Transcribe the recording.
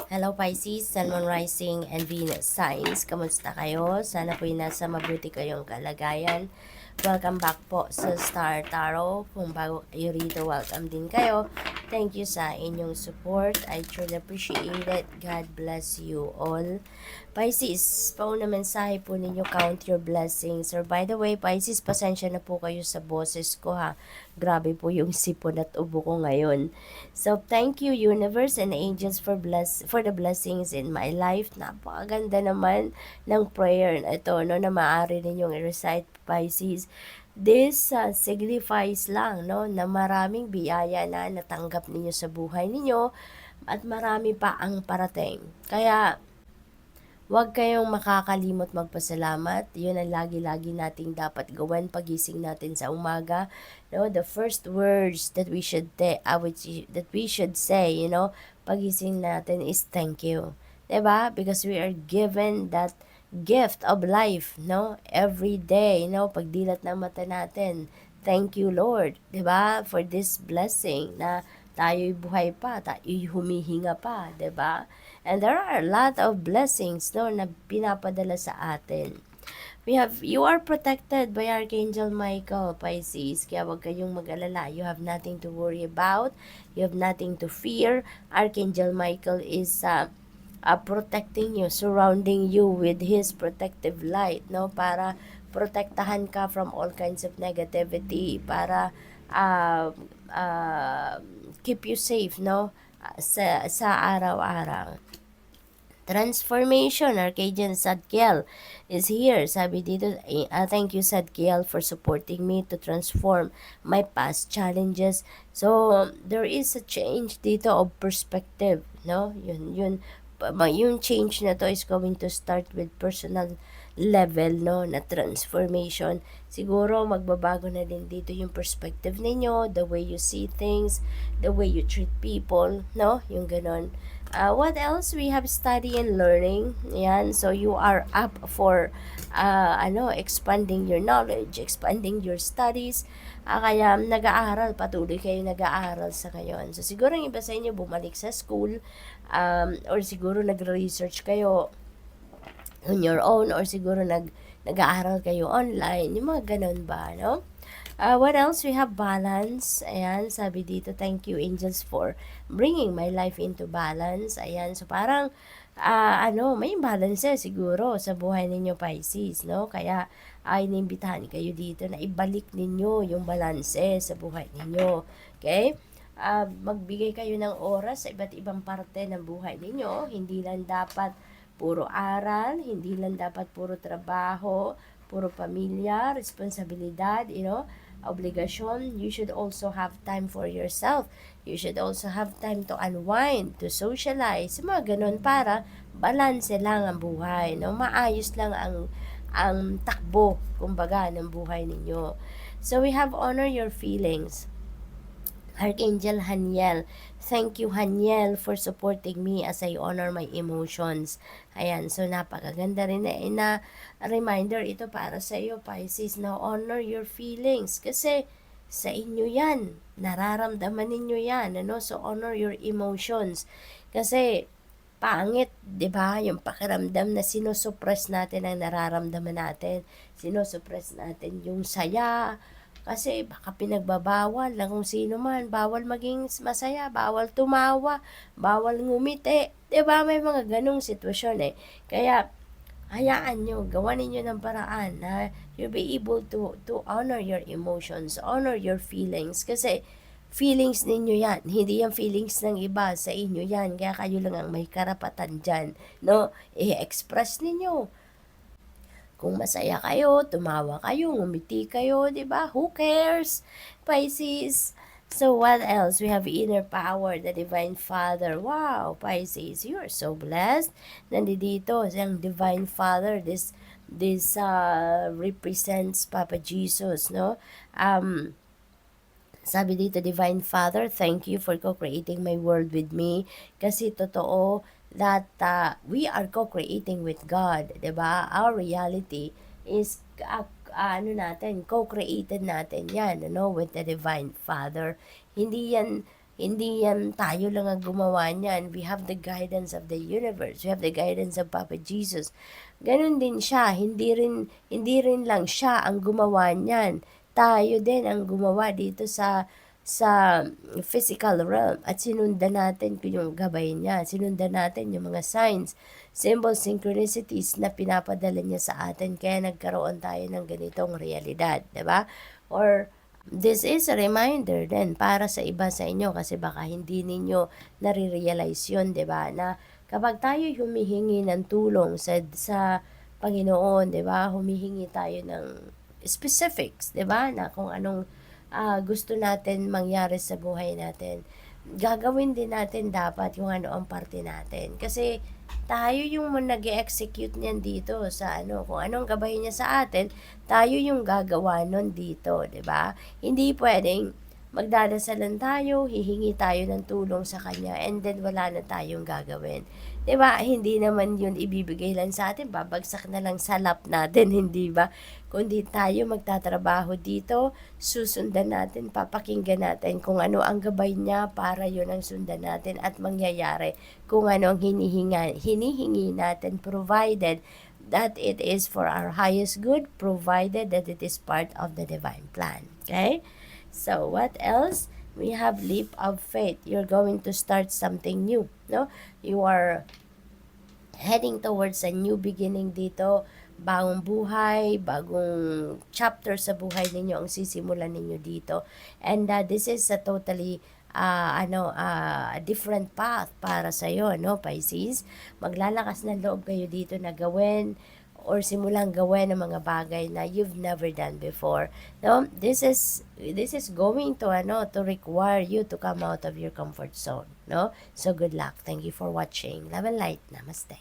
Hello Pisces, Sun, Moon, Rising, and Venus signs. Kamusta kayo? Sana po'y nasa mabuti kayong kalagayan. Welcome back po sa Star Tarot. Kung bago kayo rito, welcome din kayo. Thank you sa inyong support. I truly appreciate it. God bless you all. Pisces, pauna mensahe po ninyo, count your blessings. Or by the way, Pisces, pasensya na po kayo sa boses ko ha. Grabe po yung sipon at ubo ko ngayon. So, thank you universe and angels for the blessings in my life. Napakaganda naman ng prayer na ito, no, na maaari ninyong i-recite, Pisces. This signifies lang, no, na maraming biyaya na natanggap ninyo sa buhay ninyo at marami pa ang parating. Kaya, huwag kayong makakalimot magpasalamat. Yun ang lagi-lagi nating dapat gawin pagising natin sa umaga. No, the first words that we should say, pagising natin is thank you. 'Di ba? Because we are given that gift of life, no? Every day, pagdilat ng mata natin. Thank you, Lord, 'di ba? For this blessing na tayo'y buhay pa, tayo'y humihinga pa, 'di ba? And there are a lot of blessings, no, na pinapadala sa atin. You are protected by Archangel Michael, Pisces. Kaya huwag kayong mag-alala. You have nothing to worry about. You have nothing to fear. Archangel Michael is protecting you, surrounding you with his protective light, no, para protektahan ka from all kinds of negativity, para uh, keep you safe, no, sa araw-araw. Transformation, Archangel Zadkiel is here. Sabi dito, thank you Zadkiel for supporting me to transform my past challenges. So, there is a change dito of perspective, no? Yung change na to is going to start with personal level, no, na transformation. Siguro magbabago na din dito yung perspective ninyo, the way you see things, the way you treat people, no, yung ganon. What else? We have study and learning. Yan. So, you are up for, expanding your knowledge, expanding your studies. Kaya, patuloy kayo nag-aaral sa ngayon. So, siguro yung iba sa inyo bumalik sa school, or siguro nagre-research kayo on your own, or siguro nag-aaral kayo online. Yung mga ganun ba, no? What else? We have balance. Ayan, sabi dito, thank you angels for bringing my life into balance. Ayan, so parang, may balance siguro sa buhay ninyo, Pisces, no? Kaya, inimbitahan kayo dito na ibalik ninyo yung balance sa buhay ninyo. Okay? Magbigay kayo ng oras sa iba't ibang parte ng buhay ninyo. Hindi lang dapat puro aral, hindi lang dapat puro trabaho, puro pamilya, responsibilidad, obligasyon. You should also have time for yourself. You should also have time to unwind, to socialize, mga ganun, para balanse lang ang buhay, no? Maayos lang ang takbo, kumbaga, ng buhay ninyo. So we have honor your feelings. Archangel Haniel. Thank you, Haniel, for supporting me as I honor my emotions. Ayan, so napakaganda rin na reminder ito para sa iyo, Pisces, na honor your feelings. Kasi sa inyo yan, nararamdaman ninyo yan, ano? So honor your emotions. Kasi pangit, 'di ba? Yung pakiramdam na sinosuppress natin ang nararamdaman natin. Sinosuppress natin yung saya, kasi baka pinagbabawal ng kung sino man. Bawal maging masaya, bawal tumawa, bawal ngumiti. 'Di ba? May mga ganong sitwasyon Kaya, hayaan nyo, gawan ninyo ng paraan na you'll be able to honor your emotions, honor your feelings. Kasi, feelings ninyo yan. Hindi yan feelings ng iba, sa inyo yan. Kaya kayo lang ang may karapatan dyan, no? I-express ninyo. Kung masaya kayo, tumawa kayo, ngumiti kayo, 'di ba? Who cares? Pisces. So what else? We have inner power, the Divine Father. Wow, Pisces, you are so blessed. Nandito ang Divine Father. This represents Papa Jesus, no? Sabi dito, Divine Father, thank you for co-creating my world with me. Kasi totoo that we are co-creating with God, 'di ba? Our reality is co-created natin 'yan, with the Divine Father. Hindi yan Hindi yan tayo lang ang gumawa niyan. We have the guidance of the universe. We have the guidance of Papa Jesus. Ganon din siya. Hindi rin lang siya ang gumawa niyan. Tayo din ang gumawa dito sa physical realm at sinundan natin yung gabay niya. Sinundan natin yung mga signs, symbols, synchronicities na pinapadala niya sa atin. Kaya nagkaroon tayo ng ganitong realidad, 'di ba? Or this is a reminder din para sa iba sa inyo kasi baka hindi ninyo nare-realize yun, 'di ba? Na kapag tayo humihingi ng tulong sa Panginoon, 'di ba? Humihingi tayo ng specifics, 'di ba? Na kung anong gusto natin mangyari sa buhay natin. Gagawin din natin dapat yung ano ang parte natin. Kasi tayo yung nag-execute niyan dito sa ano, kung anong gabay niya sa atin, tayo yung gagawa nun dito, 'di ba? Hindi pwedeng magdadasalan tayo, hihingi tayo ng tulong sa kanya, and then wala na tayong gagawin. 'Di ba? Hindi naman 'yun ibibigay lang sa atin, babagsak na lang sa lap natin, hindi ba? Kundi tayo magtatrabaho dito, susundan natin, papakinggan natin kung ano ang gabay niya para 'yun ang sundan natin at mangyayari kung ano ang hinihingi natin, provided that it is for our highest good, provided that it is part of the divine plan. Okay? So, what else? We have leap of faith. You're going to start something new, no? You are heading towards a new beginning dito, bagong buhay, bagong chapter sa buhay ninyo ang sisimulan ninyo dito. And this is a totally different path para sa iyo, no, Pisces. Maglalakas ng loob kayo dito na gawin or simulang gawin ng mga bagay na you've never done before. No, this is going to require you to come out of your comfort zone, no? So good luck. Thank you for watching. Love and light. Namaste.